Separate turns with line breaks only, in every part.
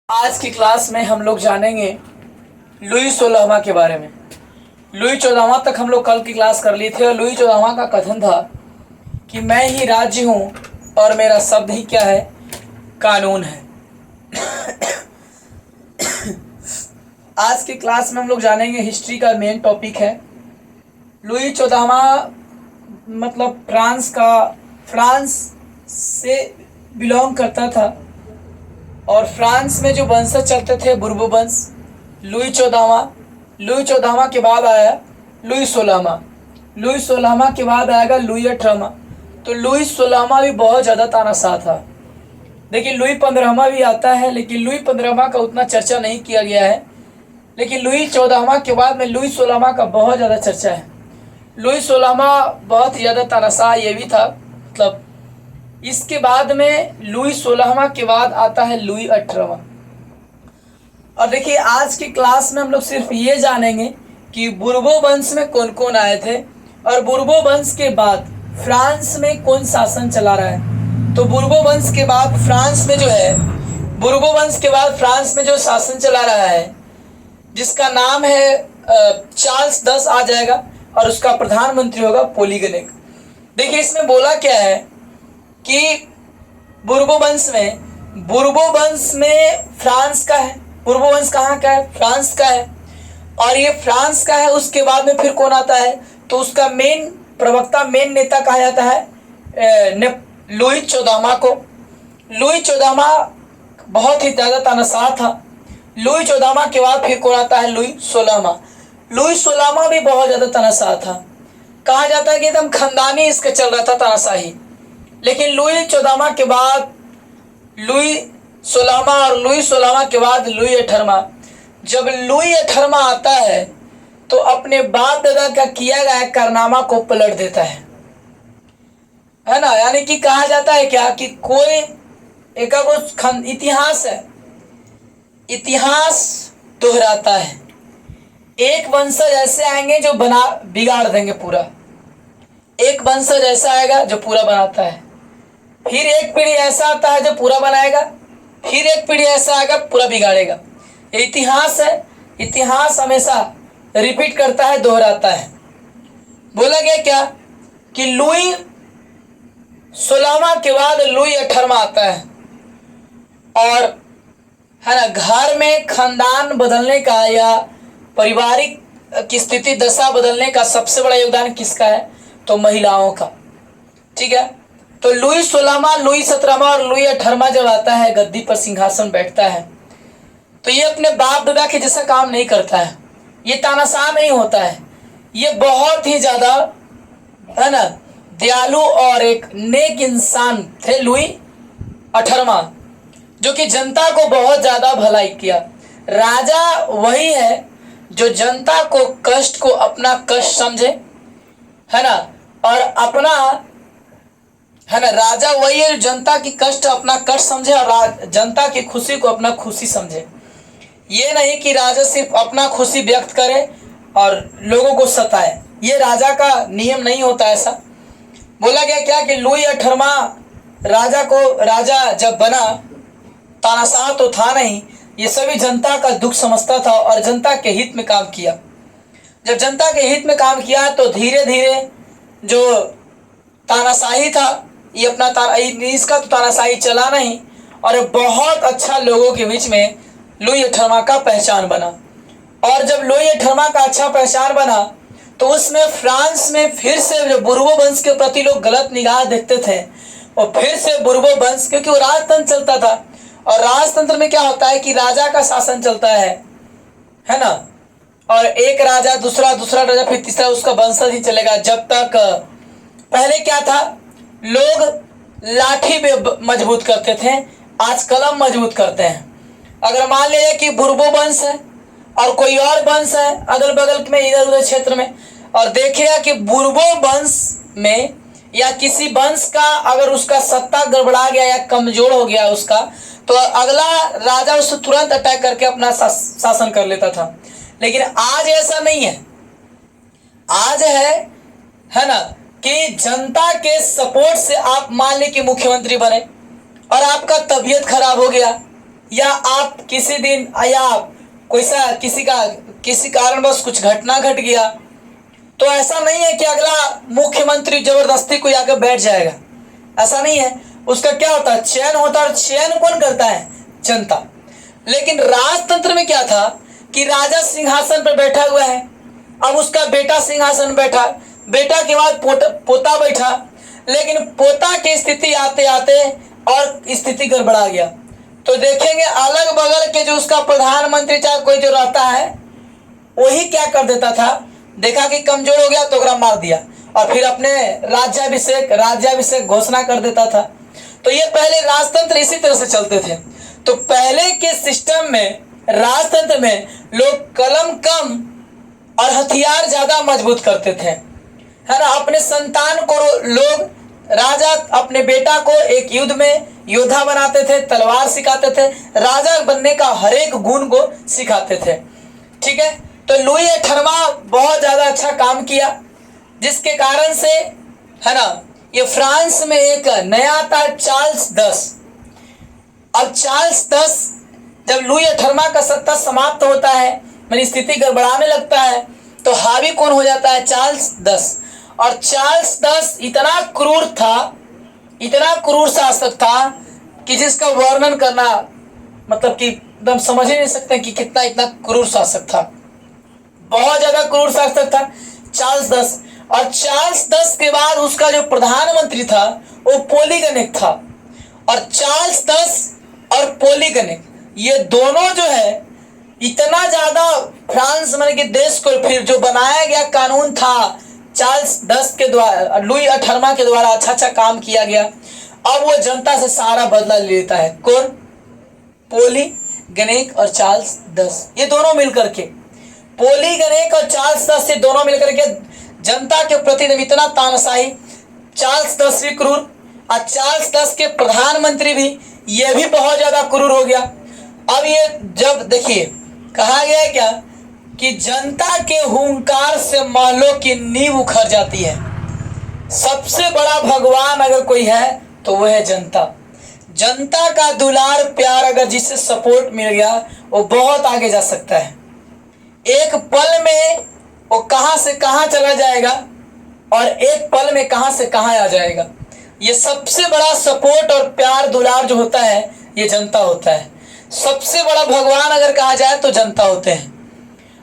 आज की क्लास में हम लोग जानेंगे लुई 16वां के बारे में। लुई 14वां तक हम लोग कल की क्लास कर लिए थे और लुई 14वां का कथन था कि मैं ही राज्य हूँ और मेरा शब्द ही क्या है, कानून है। आज की क्लास में हम लोग जानेंगे हिस्ट्री का मेन टॉपिक है लुई 14वां मतलब फ्रांस से बिलोंग करता था और फ्रांस में जो वंशज चलते थे बुर्बो वंश। लुई 14वां के बाद आया लुई 16वां के बाद आएगा लुई 18वां। तो लुई 16वां भी बहुत ज़्यादा तानाशाह था। देखिए लुई 15वां भी आता है, लेकिन लुई 15वां का उतना चर्चा नहीं किया गया है। लेकिन लुई 14वां के बाद में लुई 16वां का बहुत ज़्यादा चर्चा है। लुई 16वां बहुत ही ज़्यादा तानाशाह ये भी था। मतलब इसके बाद में लुई 16वां के बाद आता है लुई 18वां। और देखिए आज की क्लास में हम लोग सिर्फ ये जानेंगे कि बुर्बो वंश में कौन कौन आए थे और बुर्बो वंश के बाद फ्रांस में कौन शासन चला रहा है। तो बुर्बो वंश के बाद फ्रांस में जो है, बुर्बो वंश के बाद फ्रांस में जो शासन चला रहा है जिसका नाम है चार्ल्स 10 आ जाएगा और उसका प्रधानमंत्री होगा पोलीगनेक। देखिए इसमें बोला क्या है कि बुर्बो वंश में फ्रांस का है। बुर्बो वंश कहाँ का है? फ्रांस का है। और ये फ्रांस का है। उसके बाद में फिर कौन आता है? तो उसका मेन प्रवक्ता, मेन नेता कहा जाता है लुई 14वां को। लुई 14वां बहुत ही ज़्यादा तानाशाह था। लुई 14वां के बाद फिर कौन आता है? लुई 16वां। लुई 16वां भी बहुत ज़्यादा तानाशाह था। कहा जाता है कि एकदम खानदानी इसका चल रहा था तानाशाही। लेकिन लुई 14वां के बाद लुई 16वां और लुई 16वां के बाद लुई 18वां। जब लुई 18वां आता है तो अपने बाप दादा का किया गया कारनामा को पलट देता है ना। यानी कि कहा जाता है क्या कि कोई एक इतिहास है, इतिहास दोहराता है। एक वंशज ऐसे आएंगे जो बिगाड़ देंगे पूरा। एक वंशज ऐसा आएगा जो पूरा बनाता है। फिर एक पीढ़ी ऐसा आता है जो पूरा बनाएगा। फिर एक पीढ़ी ऐसा आएगा पूरा बिगाड़ेगा। ये इतिहास है। इतिहास हमेशा रिपीट करता है, दोहराता है। बोला गया क्या कि लुई 16वां के बाद लुई 18वां आता है और है ना, घर में खानदान बदलने का या पारिवारिक की स्थिति दशा बदलने का सबसे बड़ा योगदान किसका है? तो महिलाओं का। ठीक है। तो लुई 16वां, लुई 17वां और लुई 18वां जब आता है, गद्दी पर सिंहासन बैठता है, तो ये अपने बाप दादा के जैसा काम नहीं करता है। ये तानाशाह नहीं होता है। ये बहुत ही ज़्यादा है ना दयालु और एक नेक इंसान थे लुई 18वां, जो कि जनता को बहुत ज़्यादा भलाई किया। राजा वही है जो जनता को कष्ट को अपना कष्ट समझे, है ना, और अपना है ना, राजा वही है जो जनता की कष्ट अपना कष्ट समझे और जनता की खुशी को अपना खुशी समझे। ये नहीं कि राजा सिर्फ अपना खुशी व्यक्त करे और लोगों को सताए। ये राजा का नियम नहीं होता ऐसा। बोला गया क्या कि लुई 18वां राजा जब बना, तानाशाह तो था नहीं, ये सभी जनता का दुख समझता था और जनता के हित में काम किया। जब जनता के हित में काम किया तो धीरे धीरे जो तानाशाही था ये इसका तो तानाशाही चला नहीं और बहुत अच्छा लोगों के बीच में लुई 18वां का पहचान बना। और जब लुई 18वां का अच्छा पहचान बना तो उसमें फ्रांस में फिर से जो बुर्बो वंश के प्रति लोग गलत निगाह देखते थे, और फिर से बुर्बो वंश, क्योंकि वो राजतंत्र चलता था और राजतंत्र में क्या होता है कि राजा का शासन चलता है ना, और एक राजा दूसरा राजा फिर तीसरा, उसका वंशज ही चलेगा जब तक। पहले क्या था, लोग लाठी पे मजबूत करते थे, आज कलम मजबूत करते हैं। अगर मान लीजिए कि बुर्बो वंश है और कोई और वंश है अगल बगल में इधर उधर क्षेत्र में, और देखेगा कि बुर्बो वंश में या किसी वंश का अगर उसका सत्ता गड़बड़ा गया या कमजोर हो गया उसका, तो अगला राजा उससे तुरंत अटैक करके अपना शासन कर लेता था। लेकिन आज ऐसा नहीं है। आज है ना कि जनता के सपोर्ट से आप मान ली कि मुख्यमंत्री बने और आपका तबीयत खराब हो गया, या आप किसी दिन या किसी कारणवश कुछ घटना घट गया, तो ऐसा नहीं है कि अगला मुख्यमंत्री जबरदस्ती कोई आकर बैठ जाएगा, ऐसा नहीं है। उसका क्या होता है, चयन होता है। और चयन कौन करता है, जनता। लेकिन राजतंत्र में क्या था कि राजा सिंहासन पर बैठा हुआ है, अब उसका बेटा सिंहासन बैठा, बेटा के बाद पोता बैठा, लेकिन पोता की स्थिति आते आते और स्थिति गड़बड़ा गया। तो देखेंगे अलग बगल के जो उसका प्रधानमंत्री चाहे कोई जो रहता है, वही क्या कर देता था, देखा कि कमजोर हो गया तो ओकरा मार दिया और फिर अपने राज्याभिषेक घोषणा कर देता था। तो ये पहले राजतंत्र इसी तरह से चलते थे। तो पहले के सिस्टम में, राजतंत्र में, लोग कलम कम और हथियार ज्यादा मजबूत करते थे, है ना। अपने संतान को लोग, राजा अपने बेटा को एक युद्ध में योद्धा बनाते थे, तलवार सिखाते थे, राजा बनने का हर एक गुण को सिखाते थे, ठीक है। तो लुई 18वां बहुत ज्यादा अच्छा काम किया, जिसके कारण से, है ना, ये फ्रांस में एक नया आता चार्ल्स 10। अब चार्ल्स 10 जब लुई 18वां का सत्ता समाप्त होता है, मेरी स्थिति गड़बड़ाने लगता है, तो हावी कौन हो जाता है, चार्ल्स 10। और चार्ल्स 10 इतना क्रूर था, इतना क्रूर शासक था कि जिसका वर्णन करना मतलब कि एकदम समझ ही नहीं सकते कि कितना इतना क्रूर शासक था। बहुत ज्यादा क्रूर शासक था चार्ल्स 10। और चार्ल्स 10 के बाद उसका जो प्रधानमंत्री था वो पोलीगनिक था। और चार्ल्स 10 और पोलीगनिक ये दोनों जो है इतना ज्यादा फ्रांस के देश को, फिर जो बनाया गया कानून था चार्ल्स 10 के द्वारा, लुई 18वां के द्वारा अच्छा अच्छा काम किया गया। अब वो जनता से सारा बदला लेता है, कौन, पोलीगनिक और चार्ल्स 10, ये दोनों मिलकर के, पोलीगनिक और चार्ल्स 10 से दोनों मिलकर के जनता के प्रति इतना तानाशाही। चार्ल्स 10 भी क्रूर और चार्ल्स 10 के प्रधानमंत्री भी, ये भी बहुत ज्यादा क्रूर हो गया। अब ये जब देखिए कहा गया है क्या कि जनता के हुंकार से महलों की नींव उखड़ जाती है। सबसे बड़ा भगवान अगर कोई है तो वह है जनता। जनता का दुलार प्यार अगर जिससे सपोर्ट मिल गया वो बहुत आगे जा सकता है। एक पल में वो कहां से कहां चला जाएगा और एक पल में कहां से कहां आ जाएगा। ये सबसे बड़ा सपोर्ट और प्यार दुलार जो होता है ये जनता होता है। सबसे बड़ा भगवान अगर कहा जाए तो जनता होते हैं।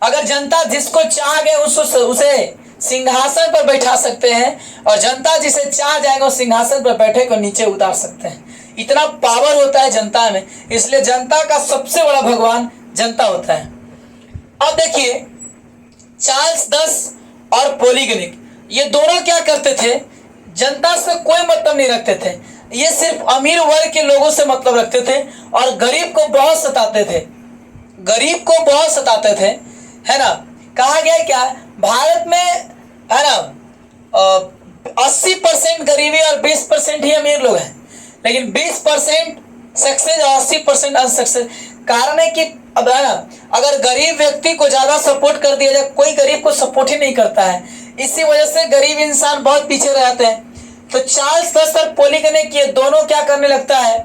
अगर जनता जिसको चाह गए उसे सिंहासन पर बैठा सकते हैं, और जनता जिसे चाह जाएगा उस सिंहासन पर बैठे को नीचे उतार सकते हैं। इतना पावर होता है जनता में, इसलिए जनता का सबसे बड़ा भगवान जनता होता है। अब देखिए चार्ल्स 10 और पोलीगनिक ये दोनों क्या करते थे, जनता से कोई मतलब नहीं रखते थे। ये सिर्फ अमीर वर्ग के लोगों से मतलब रखते थे और गरीब को बहुत सताते थे, गरीब को बहुत सताते थे, है ना। कहा गया क्या, भारत में, है ना, 80% गरीबी और 20% ही अमीर लोग हैं, लेकिन 20% सक्सेस और 80% अनसक्सेस। कारण है कि अब, है ना, अगर गरीब व्यक्ति को ज्यादा सपोर्ट कर दिया जाए, कोई गरीब को सपोर्ट ही नहीं करता है, इसी वजह से गरीब इंसान बहुत पीछे रहते हैं। तो चार्ल्स 10 और पोलीगनिक ये दोनों क्या करने लगता है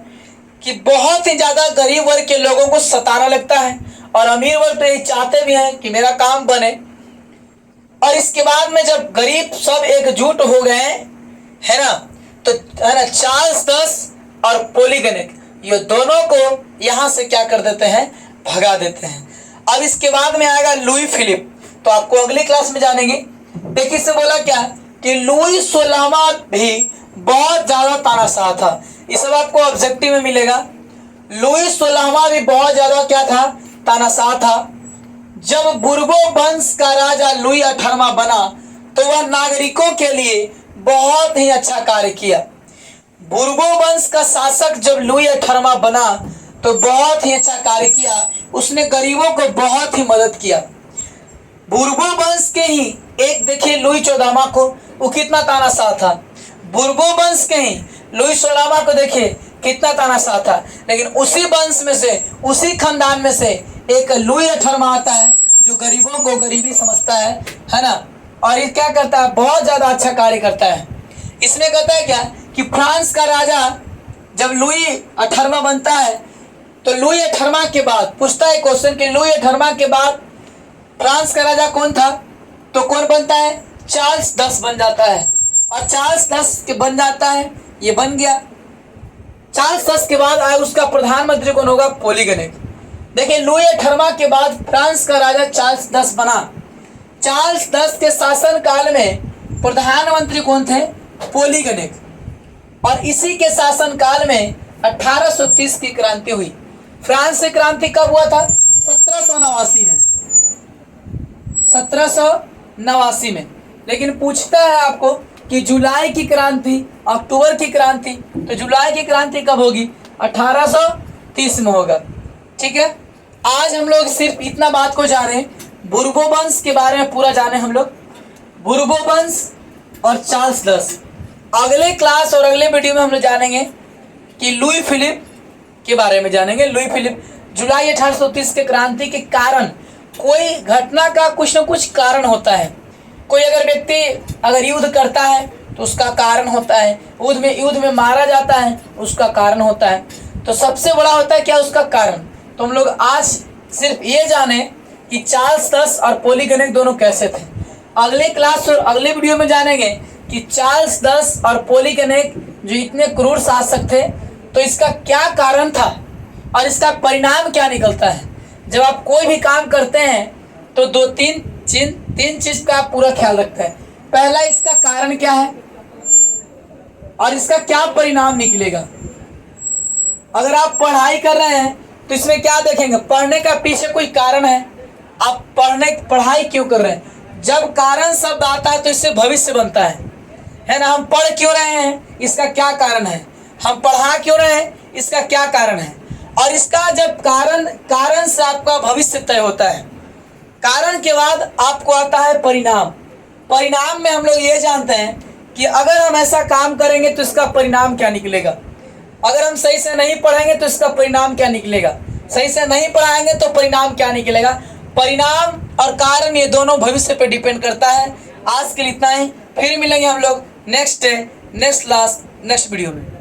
कि बहुत ही ज्यादा गरीब वर्ग के लोगों को सताना लगता है, और अमीर वर्ग तो ये चाहते भी हैं कि मेरा काम बने। और इसके बाद में जब गरीब सब एकजुट हो गए, है ना, तो, है ना, चार्ल्स 10 और पोलीगनिक ये दोनों को यहां से क्या कर देते हैं, भगा देते हैं। अब इसके बाद में आएगा लुई फिलिप, तो आपको अगली क्लास में जानेंगे। देखिए इससे बोला क्या कि लुई 16वां भी बहुत ज्यादा तानाशाह था। ये सब आपको ऑब्जेक्टिव में मिलेगा। लुई 16वां भी बहुत ज्यादा क्या था, तानाशाह था। जब बुर्बो वंश का राजा लुई 18वां बना तो वह नागरिकों के लिए बहुत ही अच्छा कार्य किया। बुर्बो वंश का शासक जब लुई 18वां बना तो बहुत ही अच्छा कार्य किया, उसने गरीबों को बहुत ही मदद किया। बुर्बो वंश के ही एक देखिए लुई 14वां को, वो कितना तानाशाह था। बुर्बो वंश के ही लुई 16वां को देखिए कितना तानाशाह था, लेकिन उसी वंश में से, उसी खानदान में से एक लुई 18वां आता है जो गरीबों को गरीबी समझता है ना, और ये क्या करता है, बहुत ज्यादा अच्छा कार्य करता है। इसने कहता है क्या कि फ्रांस का राजा जब लुई 18वां बनता है तो लुई अठारहवां के बाद पूछता है क्वेश्चन कि लुई अठारहवां के बाद फ्रांस का राजा कौन था? तो कौन बनता है? चार्ल्स 10 बन जाता है। और चार्ल्स 10 के बन जाता है, ये बन गया। चार्ल्स 10 के बाद आए उसका प्रधानमंत्री कौन होगा? पॉलीगनेक। देखिए लुई अठारहवां के बाद फ्रांस का राजा चार्ल्स 10 बना। चार्ल्स 10 के शासन काल में प्रधानमंत्री कौन थे? पॉलीगनेक। और इसी के शासन काल में 1830 की क्रांति हुई। फ्रांस से क्रांति कब हुआ था? 1789 में, 1789 में। लेकिन पूछता है आपको कि जुलाई की क्रांति, अक्टूबर की क्रांति, तो जुलाई की क्रांति कब होगी? 1830 में होगा। ठीक है, आज हम लोग सिर्फ इतना बात को जान रहे हैं, बुर्बो वंश के बारे में पूरा जाने हम लोग, बुर्बो वंश और चार्ल्स 10। अगले क्लास और अगले वीडियो में हम लोग जानेंगे कि लुई फिलिप के बारे में जानेंगे। लुई फिलिप जुलाई 1830 के क्रांति के कारण, कोई घटना का कुछ न कुछ कारण होता है। कोई अगर व्यक्ति अगर युद्ध करता है तो उसका कारण होता है, युद्ध में मारा जाता है उसका कारण होता है। तो सबसे बड़ा होता है क्या? उसका कारण। तो हम लोग आज सिर्फ ये जाने कि चार्ल्स 10 और पॉलीगनेक दोनों कैसे थे। अगले क्लास और अगले वीडियो में जानेंगे कि चार्ल्स 10 और पॉलीगनेक जो इतने क्रूर शासक थे, तो इसका क्या कारण था और इसका परिणाम क्या निकलता है। जब आप कोई भी काम करते हैं तो तीन चीज का आप पूरा ख्याल रखते हैं। पहला, इसका कारण क्या है और इसका क्या परिणाम निकलेगा। अगर आप पढ़ाई कर रहे हैं तो इसमें क्या देखेंगे? पढ़ने का पीछे कोई कारण है, आप पढ़ाई क्यों कर रहे हैं। जब कारण शब्द आता है तो इससे भविष्य बनता है ना। हम पढ़ क्यों रहे हैं, इसका क्या कारण है। हम पढ़ा क्यों रहे हैं, इसका क्या कारण है। और इसका जब कारण से आपका भविष्य तय होता है। कारण के बाद आपको आता है परिणाम। परिणाम में हम लोग ये जानते हैं कि अगर हम ऐसा काम करेंगे तो इसका परिणाम क्या निकलेगा। अगर हम सही से नहीं पढ़ेंगे तो इसका परिणाम क्या निकलेगा। सही से नहीं पढ़ाएंगे तो परिणाम क्या निकलेगा। परिणाम और कारण ये दोनों भविष्य पे डिपेंड करता है। आज के लिए इतना ही, फिर मिलेंगे हम लोग next day, next class, next video में।